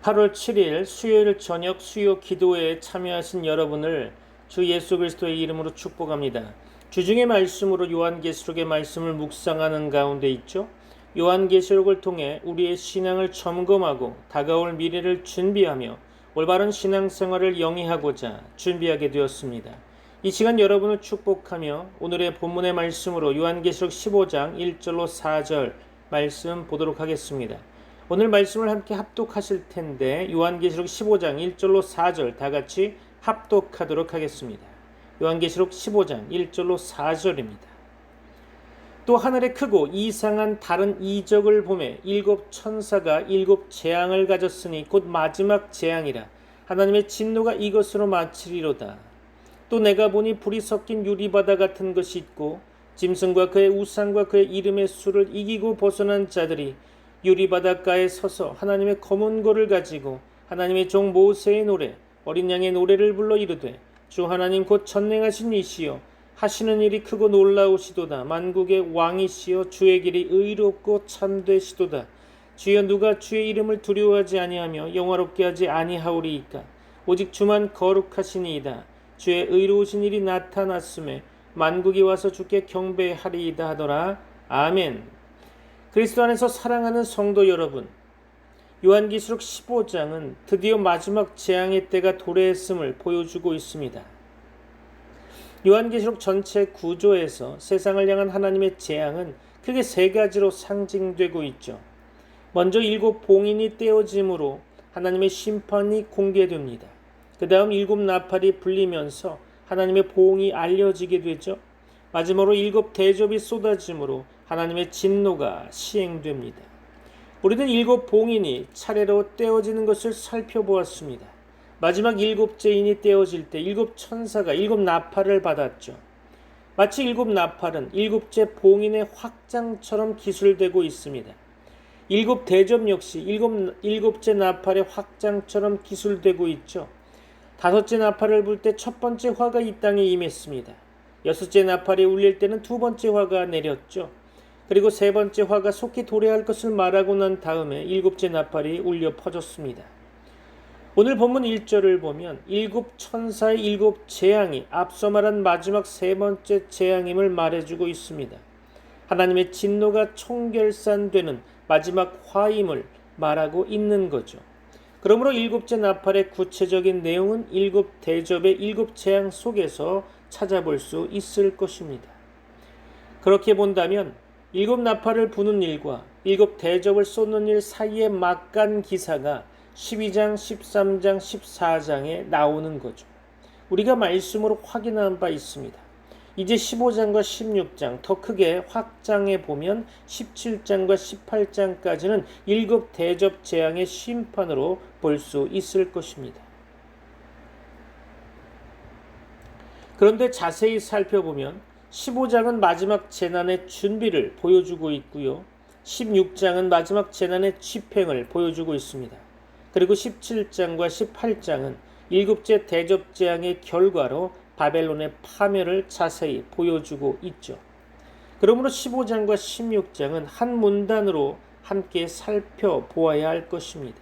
8월 7일 수요일 저녁 수요 기도회에 참여하신 여러분을 주 예수 그리스도의 이름으로 축복합니다. 주중의 말씀으로 요한계시록의 말씀을 묵상하는 가운데 있죠. 요한계시록을 통해 우리의 신앙을 점검하고 다가올 미래를 준비하며 올바른 신앙생활을 영위하고자 준비하게 되었습니다. 이 시간 여러분을 축복하며 오늘의 본문의 말씀으로 요한계시록 15장 1절로 4절 말씀 보도록 하겠습니다. 오늘 말씀을 함께 합독하실 텐데 요한계시록 15장 1절로 4절 다 같이 합독하도록 하겠습니다. 요한계시록 15장 1절로 4절입니다. 또 하늘에 크고 이상한 다른 이적을 보매 일곱 천사가 일곱 재앙을 가졌으니 곧 마지막 재앙이라. 하나님의 진노가 이것으로 마치리로다. 또 내가 보니 불이 섞인 유리바다 같은 것이 있고 짐승과 그의 우상과 그의 이름의 수를 이기고 벗어난 자들이 유리바닷가에 서서 하나님의 검은 고를 가지고 하나님의 종 모세의 노래 어린 양의 노래를 불러 이르되 주 하나님 곧 전능하신 이시여 하시는 일이 크고 놀라우시도다. 만국의 왕이시여 주의 길이 의롭고 참되시도다. 주여 누가 주의 이름을 두려워하지 아니하며 영화롭게 하지 아니하오리이까. 오직 주만 거룩하시니이다. 주의 의로우신 일이 나타났음에 만국이 와서 주께 경배하리이다 하더라. 아멘. 그리스도 안에서 사랑하는 성도 여러분, 요한계시록 15장은 드디어 마지막 재앙의 때가 도래했음을 보여주고 있습니다. 요한계시록 전체 구조에서 세상을 향한 하나님의 재앙은 크게 세 가지로 상징되고 있죠. 먼저 일곱 봉인이 떼어짐으로 하나님의 심판이 공개됩니다. 그 다음 일곱 나팔이 불리면서 하나님의 보응이 알려지게 되죠. 마지막으로 일곱 대접이 쏟아짐으로 하나님의 진노가 시행됩니다. 우리는 일곱 봉인이 차례로 떼어지는 것을 살펴보았습니다. 마지막 일곱째 인이 떼어질 때 일곱 천사가 일곱 나팔을 받았죠. 마치 일곱 나팔은 일곱째 봉인의 확장처럼 기술되고 있습니다. 일곱 대접 역시 일곱째 나팔의 확장처럼 기술되고 있죠. 다섯째 나팔을 불 때 첫 번째 화가 이 땅에 임했습니다. 여섯째 나팔이 울릴 때는 두 번째 화가 내렸죠. 그리고 세 번째 화가 속히 도래할 것을 말하고 난 다음에 일곱째 나팔이 울려 퍼졌습니다. 오늘 본문 1절을 보면 일곱 천사의 일곱 재앙이 앞서 말한 마지막 세 번째 재앙임을 말해주고 있습니다. 하나님의 진노가 총결산되는 마지막 화임을 말하고 있는 거죠. 그러므로 일곱째 나팔의 구체적인 내용은 일곱 대접의 일곱 재앙 속에서 찾아볼 수 있을 것입니다. 그렇게 본다면 일곱 나팔을 부는 일과 일곱 대접을 쏟는 일 사이의 막간 기사가 12장, 13장, 14장에 나오는 거죠. 우리가 말씀으로 확인한 바 있습니다. 이제 15장과 16장 더 크게 확장해 보면 17장과 18장까지는 일곱 대접 재앙의 심판으로 볼 수 있을 것입니다. 그런데 자세히 살펴보면 15장은 마지막 재난의 준비를 보여주고 있고요. 16장은 마지막 재난의 집행을 보여주고 있습니다. 그리고 17장과 18장은 일곱째 대접 재앙의 결과로 바벨론의 파멸을 자세히 보여주고 있죠. 그러므로 15장과 16장은 한 문단으로 함께 살펴보아야 할 것입니다.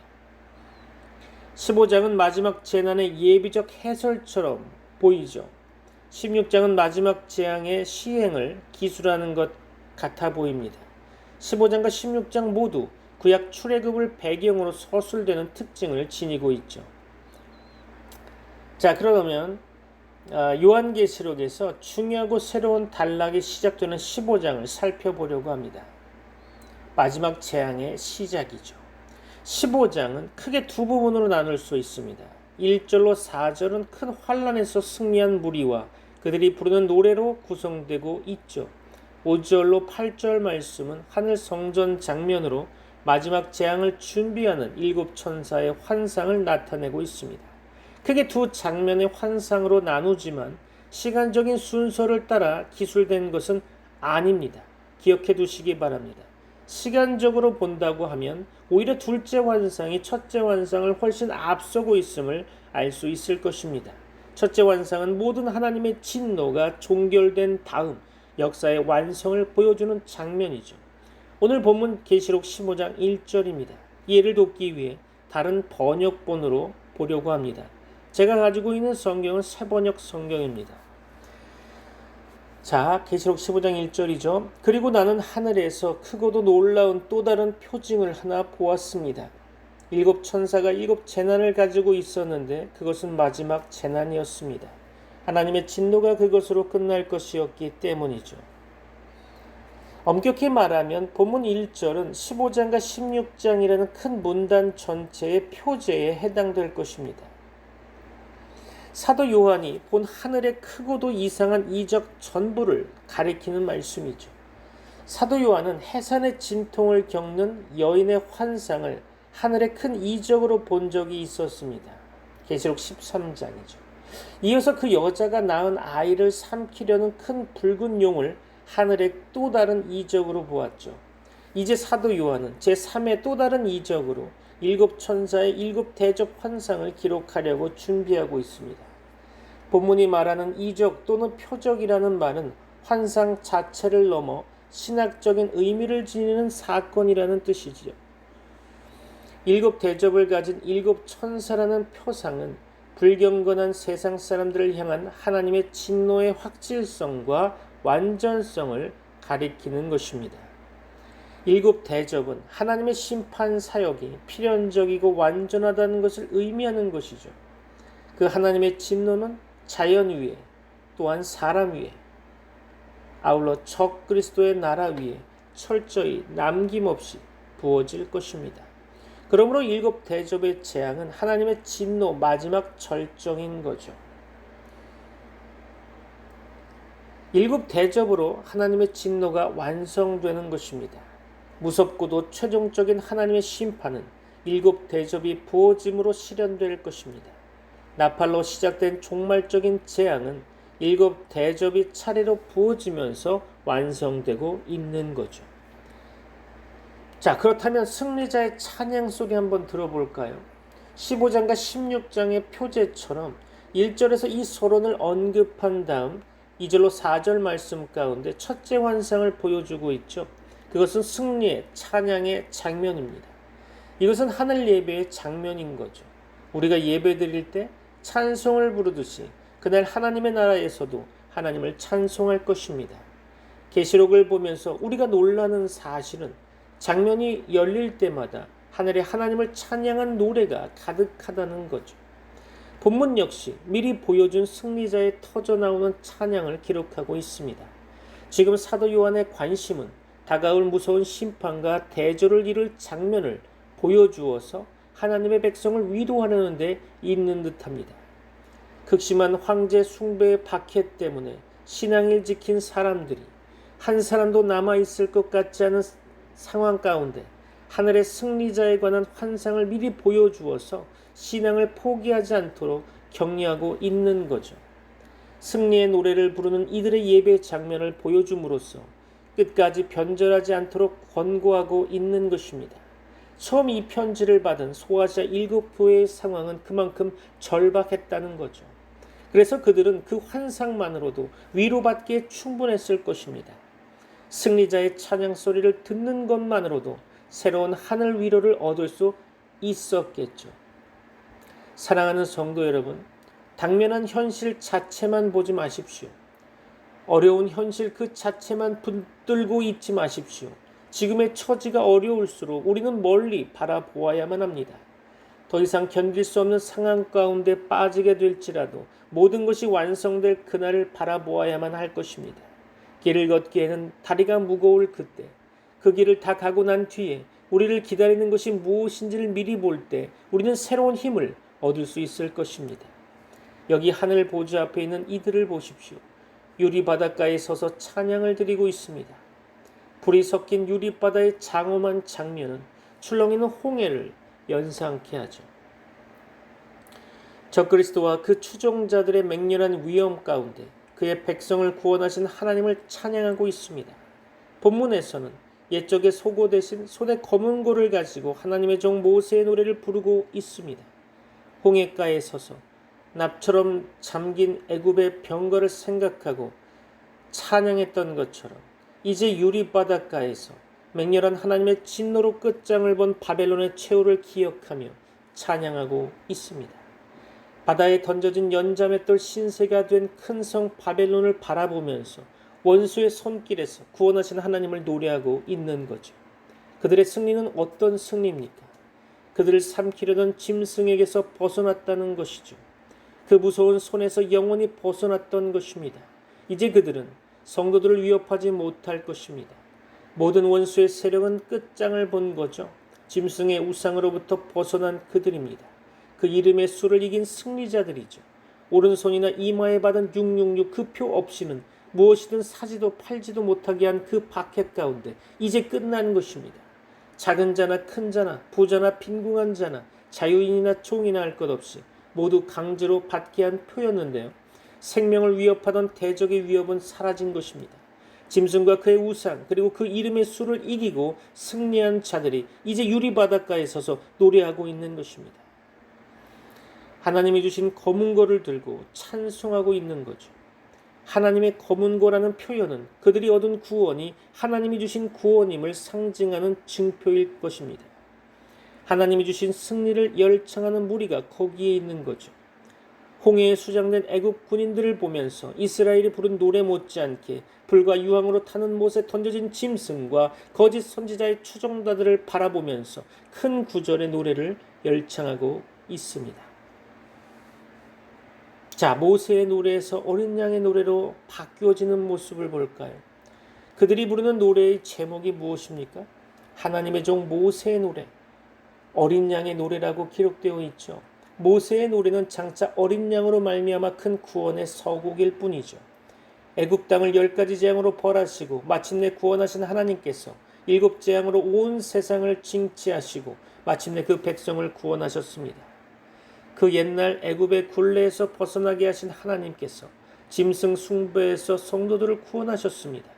15장은 마지막 재난의 예비적 해설처럼 보이죠. 16장은 마지막 재앙의 시행을 기술하는 것 같아 보입니다. 15장과 16장 모두 구약 출애굽을 배경으로 서술되는 특징을 지니고 있죠. 자, 그러면 요한계시록에서 중요하고 새로운 단락이 시작되는 15장을 살펴보려고 합니다. 마지막 재앙의 시작이죠. 15장은 크게 두 부분으로 나눌 수 있습니다. 1절로 4절은 큰 환란에서 승리한 무리와 그들이 부르는 노래로 구성되고 있죠. 5절로 8절 말씀은 하늘 성전 장면으로 마지막 재앙을 준비하는 일곱 천사의 환상을 나타내고 있습니다. 크게 두 장면의 환상으로 나누지만 시간적인 순서를 따라 기술된 것은 아닙니다. 기억해 두시기 바랍니다. 시간적으로 본다고 하면 오히려 둘째 환상이 첫째 환상을 훨씬 앞서고 있음을 알 수 있을 것입니다. 첫째 환상은 모든 하나님의 진노가 종결된 다음 역사의 완성을 보여주는 장면이죠. 오늘 본문 계시록 15장 1절입니다. 이해를 돕기 위해 다른 번역본으로 보려고 합니다. 제가 가지고 있는 성경은 새번역 성경입니다. 자, 계시록 15장 1절이죠. 그리고 나는 하늘에서 크고도 놀라운 또 다른 표징을 하나 보았습니다. 7 천사가 7 재난을 가지고 있었는데 그것은 마지막 재난이었습니다. 하나님의 진노가 그것으로 끝날 것이었기 때문이죠. 엄격히 말하면 본문 1절은 15장과 16장이라는 큰 문단 전체의 표제에 해당될 것입니다. 사도 요한이 본 하늘의 크고도 이상한 이적 전부를 가리키는 말씀이죠. 사도 요한은 해산의 진통을 겪는 여인의 환상을 하늘의 큰 이적으로 본 적이 있었습니다. 계시록 13장이죠. 이어서 그 여자가 낳은 아이를 삼키려는 큰 붉은 용을 하늘의 또 다른 이적으로 보았죠. 이제 사도 요한은 제3의 또 다른 이적으로 7 천사의 7 대접 환상을 기록하려고 준비하고 있습니다. 본문이 말하는 이적 또는 표적이라는 말은 환상 자체를 넘어 신학적인 의미를 지니는 사건이라는 뜻이지요. 7 대접을 가진 7 천사라는 표상은 불경건한 세상 사람들을 향한 하나님의 진노의 확실성과 완전성을 가리키는 것입니다. 7 대접은 하나님의 심판 사역이 필연적이고 완전하다는 것을 의미하는 것이죠. 그 하나님의 진노는 자연 위에 또한 사람 위에 아울러 적 그리스도의 나라 위에 철저히 남김없이 부어질 것입니다. 그러므로 7 대접의 재앙은 하나님의 진노 마지막 절정인 거죠. 7 대접으로 하나님의 진노가 완성되는 것입니다. 무섭고도 최종적인 하나님의 심판은 7 대접이 부어짐으로 실현될 것입니다. 나팔로 시작된 종말적인 재앙은 7 대접이 차례로 부어지면서 완성되고 있는 거죠. 자, 그렇다면 승리자의 찬양 소리 한번 들어볼까요? 15장과 16장의 표제처럼 1절에서 이 서론을 언급한 다음 2절로 4절 말씀 가운데 첫째 환상을 보여주고 있죠. 그것은 승리의 찬양의 장면입니다. 이것은 하늘 예배의 장면인 거죠. 우리가 예배 드릴 때 찬송을 부르듯이 그날 하나님의 나라에서도 하나님을 찬송할 것입니다. 계시록을 보면서 우리가 놀라는 사실은 장면이 열릴 때마다 하늘에 하나님을 찬양한 노래가 가득하다는 거죠. 본문 역시 미리 보여준 승리자의 터져나오는 찬양을 기록하고 있습니다. 지금 사도 요한의 관심은 다가올 무서운 심판과 대조를 이룰 장면을 보여주어서 하나님의 백성을 위로하려는 데 있는 듯합니다. 극심한 황제 숭배의 박해 때문에 신앙을 지킨 사람들이 한 사람도 남아있을 것 같지 않은 상황 가운데 하늘의 승리자에 관한 환상을 미리 보여주어서 신앙을 포기하지 않도록 격려하고 있는 거죠. 승리의 노래를 부르는 이들의 예배 장면을 보여줌으로써 끝까지 변절하지 않도록 권고하고 있는 것입니다. 처음 이 편지를 받은 소아시아 7 교회의 상황은 그만큼 절박했다는 거죠. 그래서 그들은 그 환상만으로도 위로받기에 충분했을 것입니다. 승리자의 찬양 소리를 듣는 것만으로도 새로운 하늘 위로를 얻을 수 있었겠죠. 사랑하는 성도 여러분, 당면한 현실 자체만 보지 마십시오. 어려운 현실 그 자체만 붙들고 있지 마십시오. 지금의 처지가 어려울수록 우리는 멀리 바라보아야만 합니다. 더 이상 견딜 수 없는 상황 가운데 빠지게 될지라도 모든 것이 완성될 그날을 바라보아야만 할 것입니다. 길을 걷기에는 다리가 무거울 그때, 그 길을 다 가고 난 뒤에 우리를 기다리는 것이 무엇인지를 미리 볼 때 우리는 새로운 힘을 얻을 수 있을 것입니다. 여기 하늘 보좌 앞에 있는 이들을 보십시오. 유리 바닷가에 서서 찬양을 드리고 있습니다. 불이 섞인 유리바다의 장엄한 장면은 출렁이는 홍해를 연상케 하죠. 적그리스도와 그 추종자들의 맹렬한 위험 가운데 그의 백성을 구원하신 하나님을 찬양하고 있습니다. 본문에서는 옛적의 소고 대신 손에 검은 고를 가지고 하나님의 종 모세의 노래를 부르고 있습니다. 홍해가에 서서 납처럼 잠긴 애굽의 병거를 생각하고 찬양했던 것처럼 이제 유리바닷가에서 맹렬한 하나님의 진노로 끝장을 본 바벨론의 최후를 기억하며 찬양하고 있습니다. 바다에 던져진 연자맷돌 신세가 된 큰 성 바벨론을 바라보면서 원수의 손길에서 구원하신 하나님을 노래하고 있는 거죠. 그들의 승리는 어떤 승리입니까? 그들을 삼키려던 짐승에게서 벗어났다는 것이죠. 그 무서운 손에서 영원히 벗어났던 것입니다. 이제 그들은 성도들을 위협하지 못할 것입니다. 모든 원수의 세력은 끝장을 본 거죠. 짐승의 우상으로부터 벗어난 그들입니다. 그 이름의 수를 이긴 승리자들이죠. 오른손이나 이마에 받은 666 그 표 없이는 무엇이든 사지도 팔지도 못하게 한 그 박해 가운데 이제 끝난 것입니다. 작은 자나 큰 자나 부자나 빈궁한 자나 자유인이나 종이나 할 것 없이 모두 강제로 받게 한 표였는데요. 생명을 위협하던 대적의 위협은 사라진 것입니다. 짐승과 그의 우상 그리고 그 이름의 수를 이기고 승리한 자들이 이제 유리바닷가에 서서 노래하고 있는 것입니다. 하나님이 주신 검은고를 들고 찬송하고 있는 거죠. 하나님의 검은고라는 표현은 그들이 얻은 구원이 하나님이 주신 구원임을 상징하는 증표일 것입니다. 하나님이 주신 승리를 열창하는 무리가 거기에 있는 거죠. 홍해에 수장된 애굽 군인들을 보면서 이스라엘이 부른 노래 못지않게 불과 유황으로 타는 못에 던져진 짐승과 거짓 선지자의 추종자들을 바라보면서 큰 구절의 노래를 열창하고 있습니다. 자, 모세의 노래에서 어린 양의 노래로 바뀌어지는 모습을 볼까요? 그들이 부르는 노래의 제목이 무엇입니까? 하나님의 종 모세의 노래, 어린 양의 노래라고 기록되어 있죠. 모세의 노래는 장차 어린 양으로 말미암아 큰 구원의 서곡일 뿐이죠. 애굽 땅을 10가지 재앙으로 벌하시고 마침내 구원하신 하나님께서 7 재앙으로 온 세상을 징치하시고 마침내 그 백성을 구원하셨습니다. 그 옛날 애굽의 굴레에서 벗어나게 하신 하나님께서 짐승 숭배에서 성도들을 구원하셨습니다.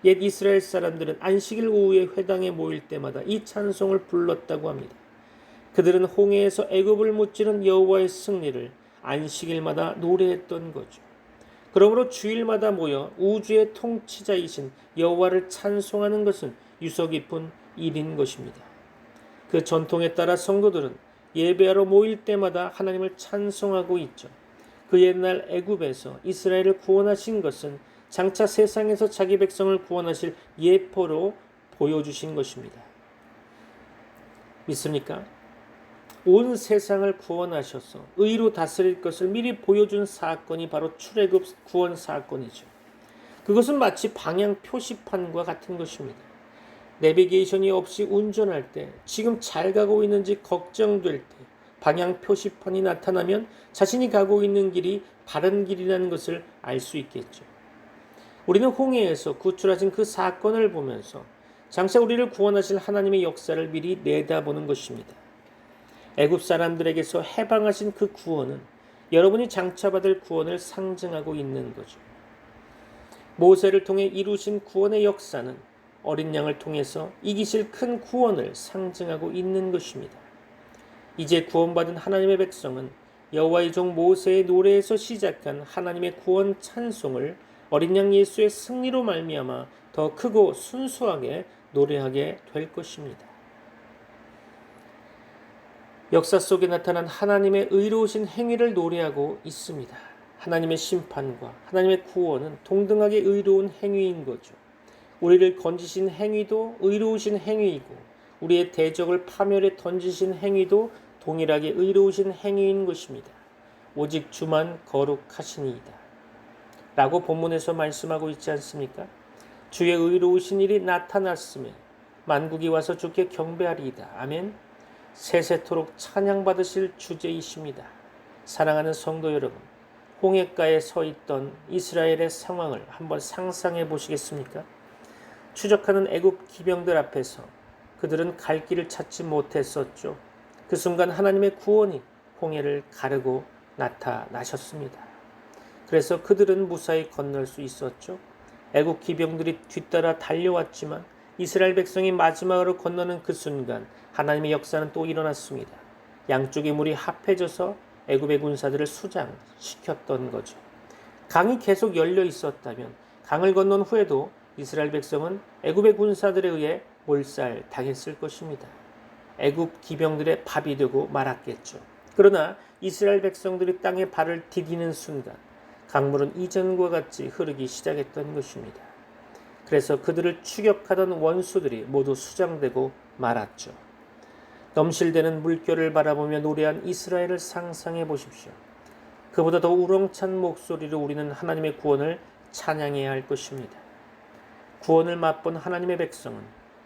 옛 이스라엘 사람들은 안식일 오후에 회당에 모일 때마다 이 찬송을 불렀다고 합니다. 그들은 홍해에서 애굽을 무찌른 여호와의 승리를 안식일마다 노래했던 거죠. 그러므로 주일마다 모여 우주의 통치자이신 여호와를 찬송하는 것은 유서 깊은 일인 것입니다. 그 전통에 따라 성도들은 예배하러 모일 때마다 하나님을 찬송하고 있죠. 그 옛날 애굽에서 이스라엘을 구원하신 것은 장차 세상에서 자기 백성을 구원하실 예표로 보여주신 것입니다. 믿습니까? 온 세상을 구원하셔서 의로 다스릴 것을 미리 보여준 사건이 바로 출애굽 구원 사건이죠. 그것은 마치 방향 표시판과 같은 것입니다. 내비게이션이 없이 운전할 때 지금 잘 가고 있는지 걱정될 때 방향 표시판이 나타나면 자신이 가고 있는 길이 바른 길이라는 것을 알 수 있겠죠. 우리는 홍해에서 구출하신 그 사건을 보면서 장차 우리를 구원하실 하나님의 역사를 미리 내다보는 것입니다. 애굽 사람들에게서 해방하신 그 구원은 여러분이 장차 받을 구원을 상징하고 있는 거죠. 모세를 통해 이루신 구원의 역사는 어린 양을 통해서 이기실 큰 구원을 상징하고 있는 것입니다. 이제 구원받은 하나님의 백성은 여호와의 종 모세의 노래에서 시작한 하나님의 구원 찬송을 어린 양 예수의 승리로 말미암아 더 크고 순수하게 노래하게 될 것입니다. 역사 속에 나타난 하나님의 의로우신 행위를 노래하고 있습니다. 하나님의 심판과 하나님의 구원은 동등하게 의로운 행위인 거죠. 우리를 건지신 행위도 의로우신 행위이고 우리의 대적을 파멸에 던지신 행위도 동일하게 의로우신 행위인 것입니다. 오직 주만 거룩하시니이다 라고 본문에서 말씀하고 있지 않습니까? 주의 의로우신 일이 나타났음에 만국이 와서 주께 경배하리이다. 아멘. 세세토록 찬양받으실 주제이십니다. 사랑하는 성도 여러분, 홍해가에 서 있던 이스라엘의 상황을 한번 상상해 보시겠습니까? 추적하는 애굽 기병들 앞에서 그들은 갈 길을 찾지 못했었죠. 그 순간 하나님의 구원이 홍해를 가르고 나타나셨습니다. 그래서 그들은 무사히 건널 수 있었죠. 애국 기병들이 뒤따라 달려왔지만 이스라엘 백성이 마지막으로 건너는 그 순간 하나님의 역사는 또 일어났습니다. 양쪽의 물이 합해져서 애굽의 군사들을 수장시켰던 거죠. 강이 계속 열려 있었다면 강을 건넌 후에도 이스라엘 백성은 애굽의 군사들에 의해 몰살당했을 것입니다. 애굽 기병들의 밥이 되고 말았겠죠. 그러나 이스라엘 백성들이 땅에 발을 디디는 순간 강물은 이전과 같이 흐르기 시작했던 것입니다. 그래서 그들을 추격하던 원수들이 모두 수장되고 말았죠. 넘실대는 물결을 바라보며 노래한 이스라엘을 상상해 보십시오. 그보다 더 우렁찬 목소리로 우리는 하나님의 구원을 찬양해야 할 것입니다. 구원을 맛본 하나님의 백성은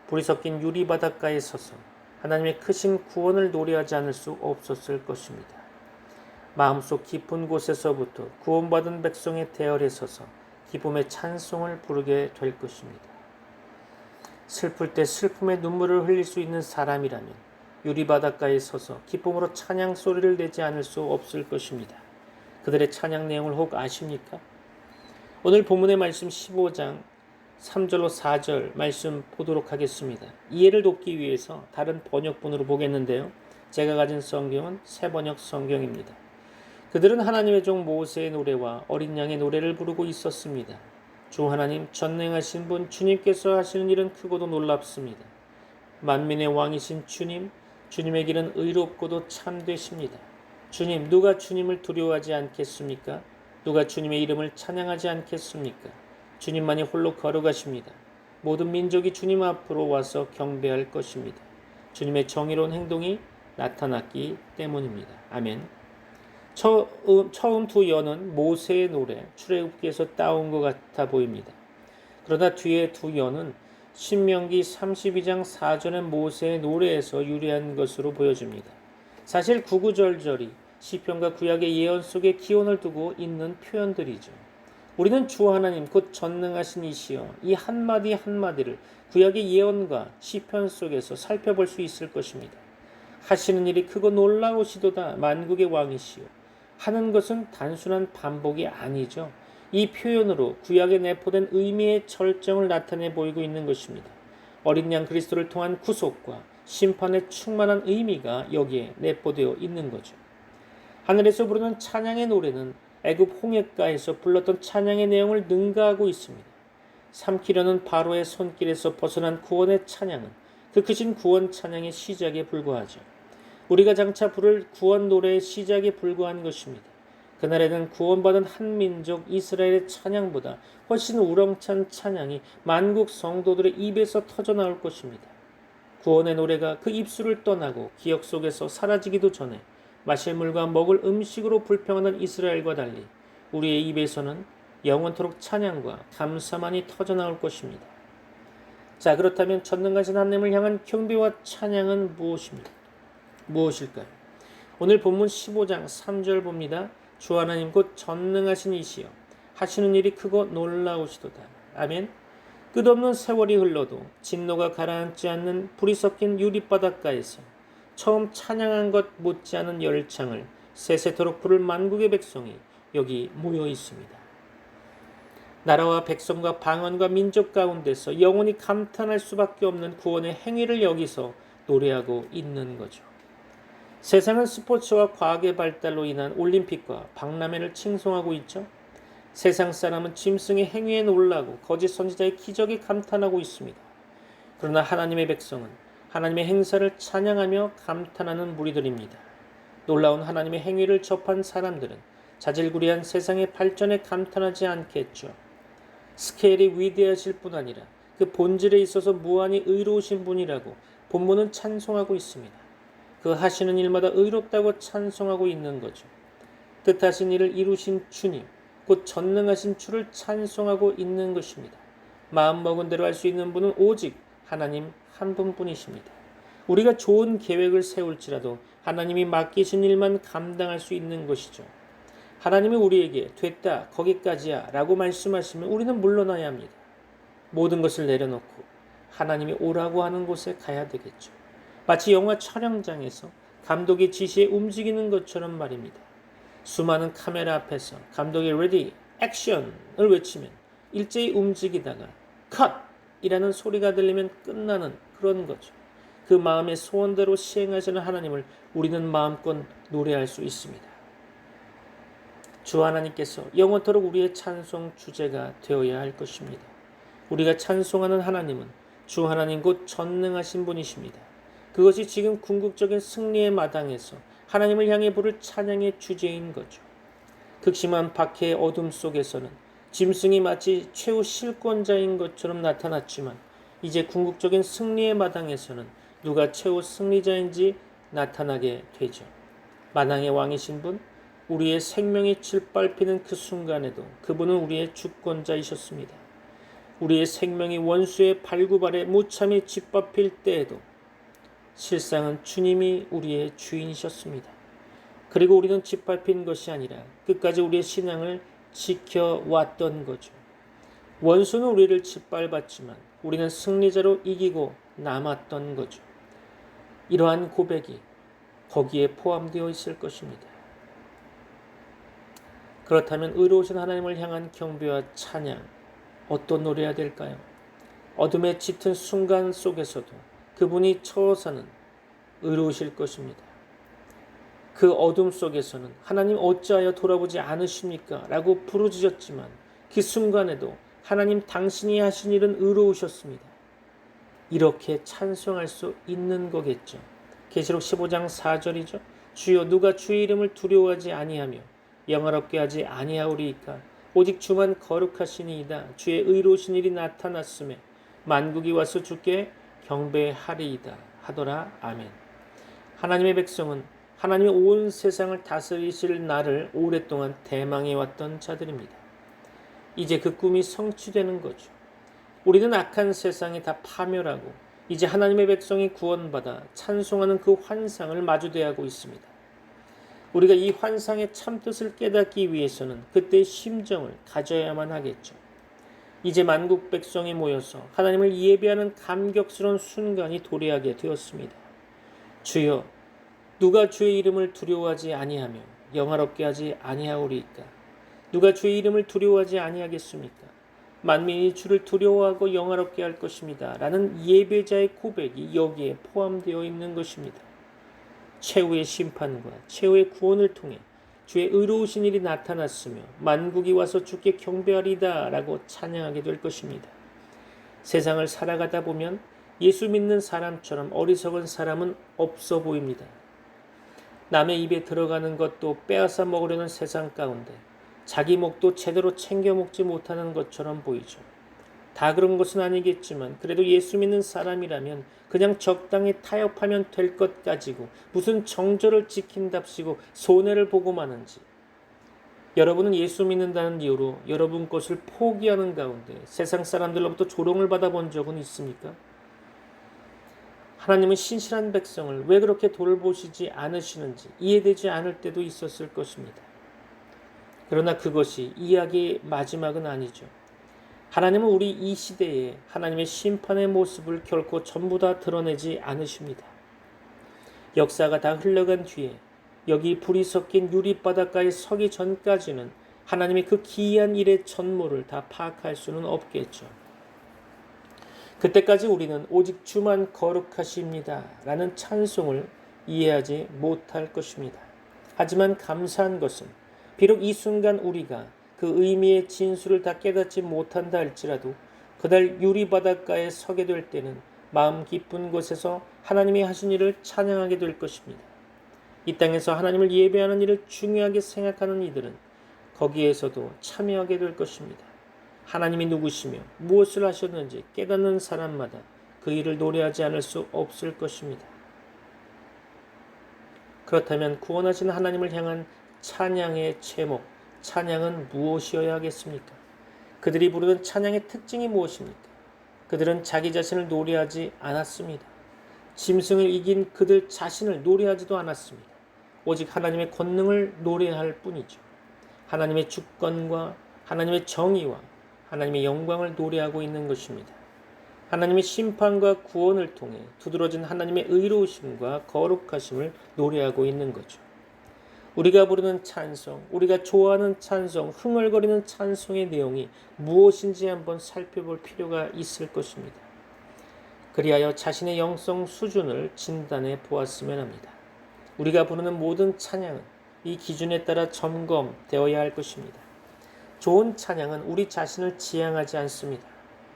불이 섞인 유리 바닷가에 서서 하나님의 크신 구원을 노래하지 않을 수 없었을 것입니다. 마음속 깊은 곳에서부터 구원받은 백성의 대열에 서서 기쁨의 찬송을 부르게 될 것입니다. 슬플 때 슬픔의 눈물을 흘릴 수 있는 사람이라면 유리 바닷가에 서서 기쁨으로 찬양 소리를 내지 않을 수 없을 것입니다. 그들의 찬양 내용을 혹 아십니까? 오늘 본문의 말씀 15장 3절로 4절 말씀 보도록 하겠습니다. 이해를 돕기 위해서 다른 번역본으로 보겠는데요. 제가 가진 성경은 새번역 성경입니다. 그들은 하나님의 종 모세의 노래와 어린 양의 노래를 부르고 있었습니다. 주 하나님 전능하신 분 주님께서 하시는 일은 크고도 놀랍습니다. 만민의 왕이신 주님, 주님의 길은 의롭고도 참되십니다. 주님, 누가 주님을 두려워하지 않겠습니까? 누가 주님의 이름을 찬양하지 않겠습니까? 주님만이 홀로 걸어가십니다. 모든 민족이 주님 앞으로 와서 경배할 것입니다. 주님의 정의로운 행동이 나타났기 때문입니다. 아멘. 처음 두 연은 모세의 노래, 출애굽기에서 따온 것 같아 보입니다. 그러나 뒤에 두 연은 신명기 32장 4절의 모세의 노래에서 유래한 것으로 보여집니다. 사실 구구절절이 시편과 구약의 예언 속에 기원을 두고 있는 표현들이죠. 우리는 주 하나님 곧 전능하신 이시여 이 한마디 한마디를 구약의 예언과 시편 속에서 살펴볼 수 있을 것입니다. 하시는 일이 크고 놀라우시도다 만국의 왕이시여 하는 것은 단순한 반복이 아니죠. 이 표현으로 구약에 내포된 의미의 절정을 나타내 보이고 있는 것입니다. 어린 양 그리스도를 통한 구속과 심판의 충만한 의미가 여기에 내포되어 있는 거죠. 하늘에서 부르는 찬양의 노래는 애굽 홍해가에서 불렀던 찬양의 내용을 능가하고 있습니다. 삼키려는 바로의 손길에서 벗어난 구원의 찬양은 그 크신 구원 찬양의 시작에 불과하죠. 우리가 장차 부를 구원 노래의 시작에 불과한 것입니다. 그날에는 구원받은 한 민족 이스라엘의 찬양보다 훨씬 우렁찬 찬양이 만국 성도들의 입에서 터져나올 것입니다. 구원의 노래가 그 입술을 떠나고 기억 속에서 사라지기도 전에 마실 물과 먹을 음식으로 불평하는 이스라엘과 달리 우리의 입에서는 영원토록 찬양과 감사만이 터져나올 것입니다. 자, 그렇다면 전능하신 하나님을 향한 경배와 찬양은 무엇일까요? 오늘 본문 15장 3절 봅니다. 주 하나님 곧 전능하신 이시여 하시는 일이 크고 놀라우시도다. 아멘. 끝없는 세월이 흘러도 진노가 가라앉지 않는 불이 섞인 유리바닷가에서 처음 찬양한 것 못지않은 열창을 세세토록 부를 만국의 백성이 여기 모여 있습니다. 나라와 백성과 방언과 민족 가운데서 영원히 감탄할 수밖에 없는 구원의 행위를 여기서 노래하고 있는 거죠. 세상은 스포츠와 과학의 발달로 인한 올림픽과 박람회를 칭송하고 있죠. 세상 사람은 짐승의 행위에 놀라고 거짓 선지자의 기적에 감탄하고 있습니다. 그러나 하나님의 백성은 하나님의 행사를 찬양하며 감탄하는 무리들입니다. 놀라운 하나님의 행위를 접한 사람들은 자질구레한 세상의 발전에 감탄하지 않겠죠. 스케일이 위대하실 뿐 아니라 그 본질에 있어서 무한히 의로우신 분이라고 본문은 찬송하고 있습니다. 그 하시는 일마다 의롭다고 찬송하고 있는 거죠. 뜻하신 일을 이루신 주님, 곧 전능하신 주를 찬송하고 있는 것입니다. 마음먹은 대로 할 수 있는 분은 오직 하나님 한 분뿐이십니다. 우리가 좋은 계획을 세울지라도 하나님이 맡기신 일만 감당할 수 있는 것이죠. 하나님이 우리에게 됐다 거기까지야 라고 말씀하시면 우리는 물러나야 합니다. 모든 것을 내려놓고 하나님이 오라고 하는 곳에 가야 되겠죠. 마치 영화 촬영장에서 감독의 지시에 움직이는 것처럼 말입니다. 수많은 카메라 앞에서 감독이 레디 액션을 외치면 일제히 움직이다가 컷이라는 소리가 들리면 끝나는 그런 거죠. 그 마음의 소원대로 시행하시는 하나님을 우리는 마음껏 노래할 수 있습니다. 주 하나님께서 영원토록 우리의 찬송 주제가 되어야 할 것입니다. 우리가 찬송하는 하나님은 주 하나님 곧 전능하신 분이십니다. 그것이 지금 궁극적인 승리의 마당에서 하나님을 향해 부를 찬양의 주제인 거죠. 극심한 박해의 어둠 속에서는 짐승이 마치 최후 실권자인 것처럼 나타났지만 이제 궁극적인 승리의 마당에서는 누가 최후 승리자인지 나타나게 되죠. 만왕의 왕이신 분, 우리의 생명이 짓밟히는 그 순간에도 그분은 우리의 주권자이셨습니다. 우리의 생명이 원수의 발굽 아래 무참히 짓밟힐 때에도 실상은 주님이 우리의 주인이셨습니다. 그리고 우리는 짓밟힌 것이 아니라 끝까지 우리의 신앙을 지켜왔던 거죠. 원수는 우리를 짓밟았지만 우리는 승리자로 이기고 남았던 거죠. 이러한 고백이 거기에 포함되어 있을 것입니다. 그렇다면 의로우신 하나님을 향한 경배와 찬양, 어떤 노래해야 될까요? 어둠에 짙은 순간 속에서도 그분이 처사는 의로우실 것입니다. 그 어둠 속에서는 하나님 어찌하여 돌아보지 않으십니까? 라고 부르짖었지만 그 순간에도 하나님 당신이 하신 일은 의로우셨습니다. 이렇게 찬송할 수 있는 거겠죠. 계시록 15장 4절이죠. 주여 누가 주의 이름을 두려워하지 아니하며 영화롭게 하지 아니하오리이까. 오직 주만 거룩하시니이다. 주의 의로우신 일이 나타났음에 만국이 와서 주께 경배하리이다 하더라. 아멘. 하나님의 백성은 하나님의 온 세상을 다스리실 날을 오랫동안 대망해왔던 자들입니다. 이제 그 꿈이 성취되는 거죠. 우리는 악한 세상에 다 파멸하고 이제 하나님의 백성이 구원받아 찬송하는 그 환상을 마주대하고 있습니다. 우리가 이 환상의 참뜻을 깨닫기 위해서는 그때의 심정을 가져야만 하겠죠. 이제 만국 백성이 모여서 하나님을 예배하는 감격스러운 순간이 도래하게 되었습니다. 주여 누가 주의 이름을 두려워하지 아니하며 영화롭게 하지 아니하오리이까. 누가 주의 이름을 두려워하지 아니하겠습니까? 만민이 주를 두려워하고 영화롭게 할 것입니다. 라는 예배자의 고백이 여기에 포함되어 있는 것입니다. 최후의 심판과 최후의 구원을 통해 주의 의로우신 일이 나타났으며 만국이 와서 주께 경배하리다 라고 찬양하게 될 것입니다. 세상을 살아가다 보면 예수 믿는 사람처럼 어리석은 사람은 없어 보입니다. 남의 입에 들어가는 것도 빼앗아 먹으려는 세상 가운데 자기 목도 제대로 챙겨 먹지 못하는 것처럼 보이죠. 다 그런 것은 아니겠지만 그래도 예수 믿는 사람이라면 그냥 적당히 타협하면 될 것 가지고 무슨 정절을 지킨답시고 손해를 보고 마는지. 여러분은 예수 믿는다는 이유로 여러분 것을 포기하는 가운데 세상 사람들로부터 조롱을 받아본 적은 있습니까? 하나님은 신실한 백성을 왜 그렇게 돌보시지 않으시는지 이해되지 않을 때도 있었을 것입니다. 그러나 그것이 이야기의 마지막은 아니죠. 하나님은 우리 이 시대에 하나님의 심판의 모습을 결코 전부 다 드러내지 않으십니다. 역사가 다 흘러간 뒤에 여기 불이 섞인 유리바닷가에 서기 전까지는 하나님의 그 기이한 일의 전모를 다 파악할 수는 없겠죠. 그때까지 우리는 오직 주만 거룩하십니다 라는 찬송을 이해하지 못할 것입니다. 하지만 감사한 것은 비록 이 순간 우리가 그 의미의 진수를 다 깨닫지 못한다 할지라도 그날 유리바닷가에 서게 될 때는 마음 깊은 곳에서 하나님이 하신 일을 찬양하게 될 것입니다. 이 땅에서 하나님을 예배하는 일을 중요하게 생각하는 이들은 거기에서도 참여하게 될 것입니다. 하나님이 누구시며 무엇을 하셨는지 깨닫는 사람마다 그 일을 노래하지 않을 수 없을 것입니다. 그렇다면 구원하신 하나님을 향한 찬양의 제목, 찬양은 무엇이어야 하겠습니까? 그들이 부르는 찬양의 특징이 무엇입니까? 그들은 자기 자신을 노래하지 않았습니다. 짐승을 이긴 그들 자신을 노래하지도 않았습니다. 오직 하나님의 권능을 노래할 뿐이죠. 하나님의 주권과 하나님의 정의와 하나님의 영광을 노래하고 있는 것입니다. 하나님의 심판과 구원을 통해 두드러진 하나님의 의로우심과 거룩하심을 노래하고 있는 거죠. 우리가 부르는 찬송, 우리가 좋아하는 찬송, 흥얼거리는 찬송의 내용이 무엇인지 한번 살펴볼 필요가 있을 것입니다. 그리하여 자신의 영성 수준을 진단해 보았으면 합니다. 우리가 부르는 모든 찬양은 이 기준에 따라 점검되어야 할 것입니다. 좋은 찬양은 우리 자신을 지향하지 않습니다.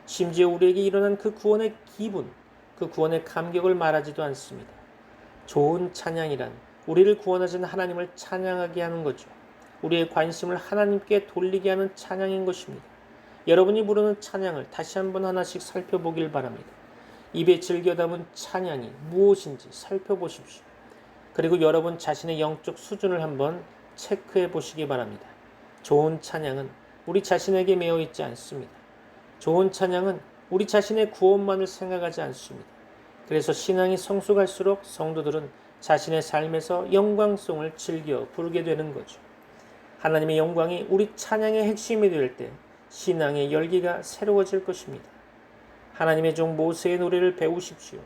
심지어 우리에게 일어난 그 구원의 기분, 그 구원의 감격을 말하지도 않습니다. 좋은 찬양이란 우리를 구원하신 하나님을 찬양하게 하는 거죠. 우리의 관심을 하나님께 돌리게 하는 찬양인 것입니다. 여러분이 부르는 찬양을 다시 한번 하나씩 살펴보길 바랍니다. 입에 즐겨 담은 찬양이 무엇인지 살펴보십시오. 그리고 여러분 자신의 영적 수준을 한번 체크해 보시기 바랍니다. 좋은 찬양은 우리 자신에게 매여 있지 않습니다. 좋은 찬양은 우리 자신의 구원만을 생각하지 않습니다. 그래서 신앙이 성숙할수록 성도들은 자신의 삶에서 영광송을 즐겨 부르게 되는 거죠. 하나님의 영광이 우리 찬양의 핵심이 될 때 신앙의 열기가 새로워질 것입니다. 하나님의 종 모세의 노래를 배우십시오.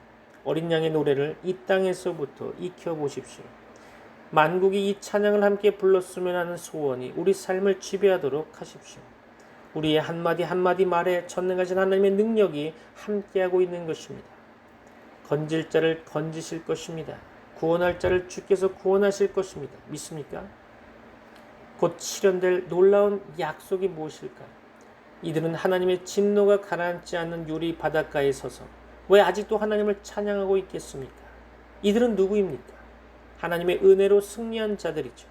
어린 양의 노래를 이 땅에서부터 익혀보십시오. 만국이 이 찬양을 함께 불렀으면 하는 소원이 우리 삶을 지배하도록 하십시오. 우리의 한마디 한마디 말에 전능하신 하나님의 능력이 함께하고 있는 것입니다. 건질 자를 건지실 것입니다. 구원할 자를 주께서 구원하실 것입니다. 믿습니까? 곧 실현될 놀라운 약속이 무엇일까요? 이들은 하나님의 진노가 가라앉지 않는 유리 바닷가에 서서 왜 아직도 하나님을 찬양하고 있겠습니까? 이들은 누구입니까? 하나님의 은혜로 승리한 자들이죠.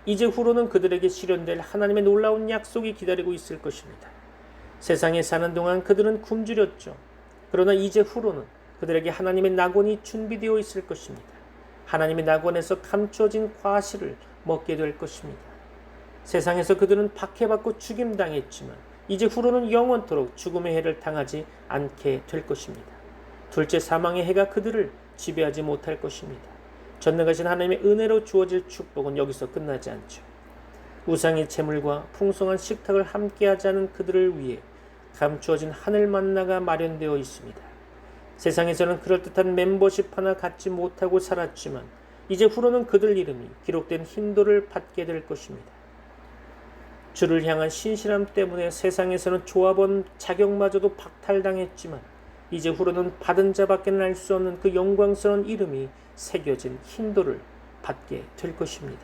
이제 후로는 그들에게 실현될 하나님의 놀라운 약속이 기다리고 있을 것입니다. 세상에 사는 동안 그들은 굶주렸죠. 그러나 이제 후로는 그들에게 하나님의 낙원이 준비되어 있을 것입니다. 하나님의 낙원에서 감추어진 과실을 먹게 될 것입니다. 세상에서 그들은 박해받고 죽임당했지만 이제 후로는 영원토록 죽음의 해를 당하지 않게 될 것입니다. 둘째 사망의 해가 그들을 지배하지 못할 것입니다. 전능하신 하나님의 은혜로 주어질 축복은 여기서 끝나지 않죠. 우상의 재물과 풍성한 식탁을 함께하지 않은 그들을 위해 감추어진 하늘 만나가 마련되어 있습니다. 세상에서는 그럴듯한 멤버십 하나 갖지 못하고 살았지만 이제 후로는 그들 이름이 기록된 힌도를 받게 될 것입니다. 주를 향한 신실함 때문에 세상에서는 조합원 자격마저도 박탈당했지만 이제 후로는 받은 자밖에는 알 수 없는 그 영광스러운 이름이 새겨진 힌도를 받게 될 것입니다.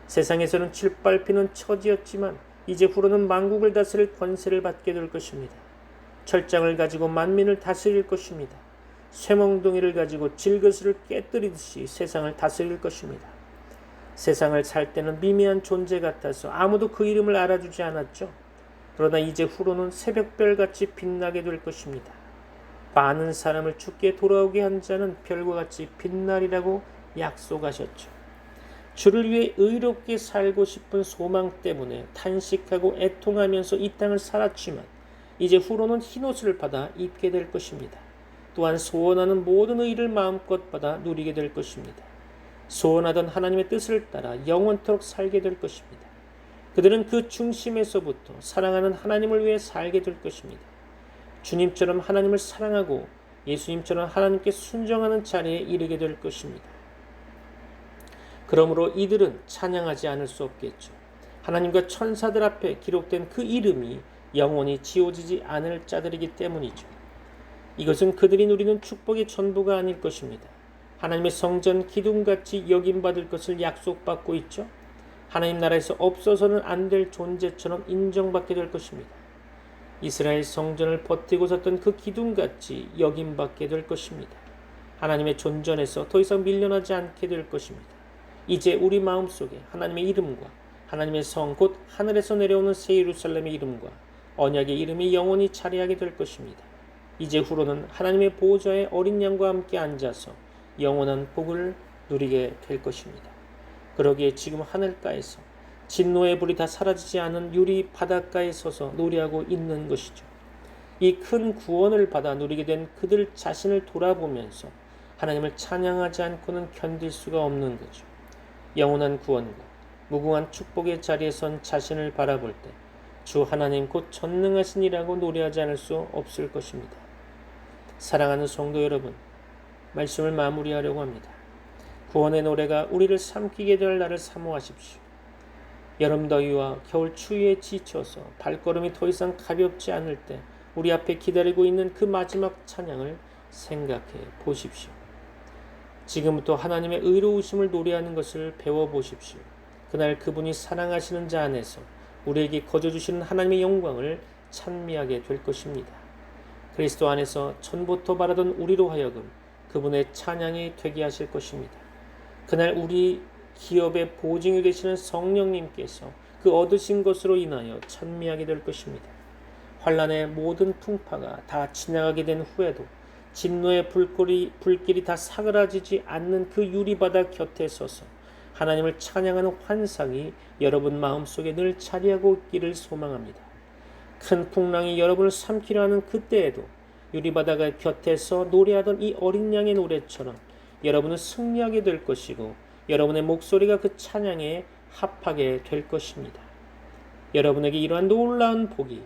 세상에서는 짓밟히는 처지였지만 이제 후로는 만국을 다스릴 권세를 받게 될 것입니다. 철장을 가지고 만민을 다스릴 것입니다. 쇠멍둥이를 가지고 질그스를 깨뜨리듯이 세상을 다스릴 것입니다. 세상을 살 때는 미미한 존재 같아서 아무도 그 이름을 알아주지 않았죠. 그러나 이제 후로는 새벽별같이 빛나게 될 것입니다. 많은 사람을 주께 돌아오게 한 자는 별과 같이 빛나리라고 약속하셨죠. 주를 위해 의롭게 살고 싶은 소망 때문에 탄식하고 애통하면서 이 땅을 살았지만 이제 후로는 흰옷을 받아 입게 될 것입니다. 또한 소원하는 모든 의를 마음껏 받아 누리게 될 것입니다. 소원하던 하나님의 뜻을 따라 영원토록 살게 될 것입니다. 그들은 그 중심에서부터 사랑하는 하나님을 위해 살게 될 것입니다. 주님처럼 하나님을 사랑하고 예수님처럼 하나님께 순종하는 자리에 이르게 될 것입니다. 그러므로 이들은 찬양하지 않을 수 없겠죠. 하나님과 천사들 앞에 기록된 그 이름이 영원히 지워지지 않을 자들이기 때문이죠. 이것은 그들이 누리는 축복의 전부가 아닐 것입니다. 하나님의 성전 기둥같이 여김받을 것을 약속받고 있죠. 하나님 나라에서 없어서는 안 될 존재처럼 인정받게 될 것입니다. 이스라엘 성전을 버티고 섰던 그 기둥같이 여김받게 될 것입니다. 하나님의 존전에서 더 이상 밀려나지 않게 될 것입니다. 이제 우리 마음속에 하나님의 이름과 하나님의 성 곧 하늘에서 내려오는 새 예루살렘의 이름과 언약의 이름이 영원히 자리하게 될 것입니다. 이제 후로는 하나님의 보호자의 어린 양과 함께 앉아서 영원한 복을 누리게 될 것입니다. 그러기에 지금 하늘가에서 진노의 불이 다 사라지지 않은 유리 바닷가에 서서 노래하고 있는 것이죠. 이 큰 구원을 받아 누리게 된 그들 자신을 돌아보면서 하나님을 찬양하지 않고는 견딜 수가 없는 거죠. 영원한 구원과 무궁한 축복의 자리에 선 자신을 바라볼 때 주 하나님 곧 전능하신 이라고 노래하지 않을 수 없을 것입니다. 사랑하는 성도 여러분, 말씀을 마무리하려고 합니다. 구원의 노래가 우리를 삼키게 될 날을 사모하십시오. 여름 더위와 겨울 추위에 지쳐서 발걸음이 더 이상 가볍지 않을 때 우리 앞에 기다리고 있는 그 마지막 찬양을 생각해 보십시오. 지금부터 하나님의 의로우심을 노래하는 것을 배워보십시오. 그날 그분이 사랑하시는 자 안에서 우리에게 거저주시는 하나님의 영광을 찬미하게 될 것입니다. 그리스도 안에서 전부터 바라던 우리로 하여금 그분의 찬양이 되게 하실 것입니다. 그날 우리 기업의 보증이 되시는 성령님께서 그 얻으신 것으로 인하여 찬미하게 될 것입니다. 환란의 모든 풍파가 다 지나가게 된 후에도 진노의 불길이 다 사그라지지 않는 그 유리바다 곁에 서서 하나님을 찬양하는 환상이 여러분 마음속에 늘 자리하고 있기를 소망합니다. 큰 풍랑이 여러분을 삼키려 하는 그때에도 유리바다가 곁에서 노래하던 이 어린 양의 노래처럼 여러분은 승리하게 될 것이고 여러분의 목소리가 그 찬양에 합하게 될 것입니다. 여러분에게 이러한 놀라운 복이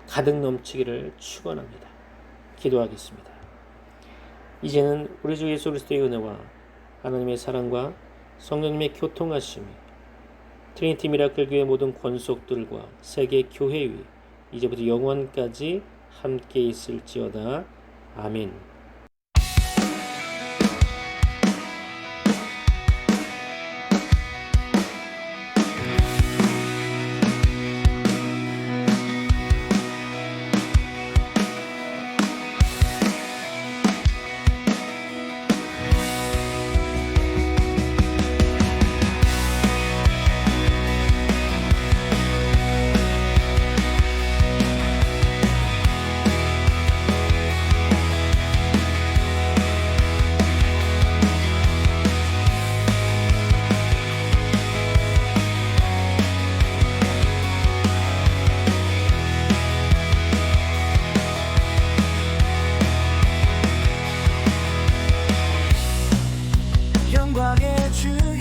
가득 넘치기를 축원합니다. 기도하겠습니다. 이제는 우리 주 예수 그리스도의 은혜와 하나님의 사랑과 성령님의 교통하심이 트리니티 미라클 교회 모든 권속들과 세계 교회 위 이제부터 영원까지 함께 있을지어다. 아멘. 영광의 주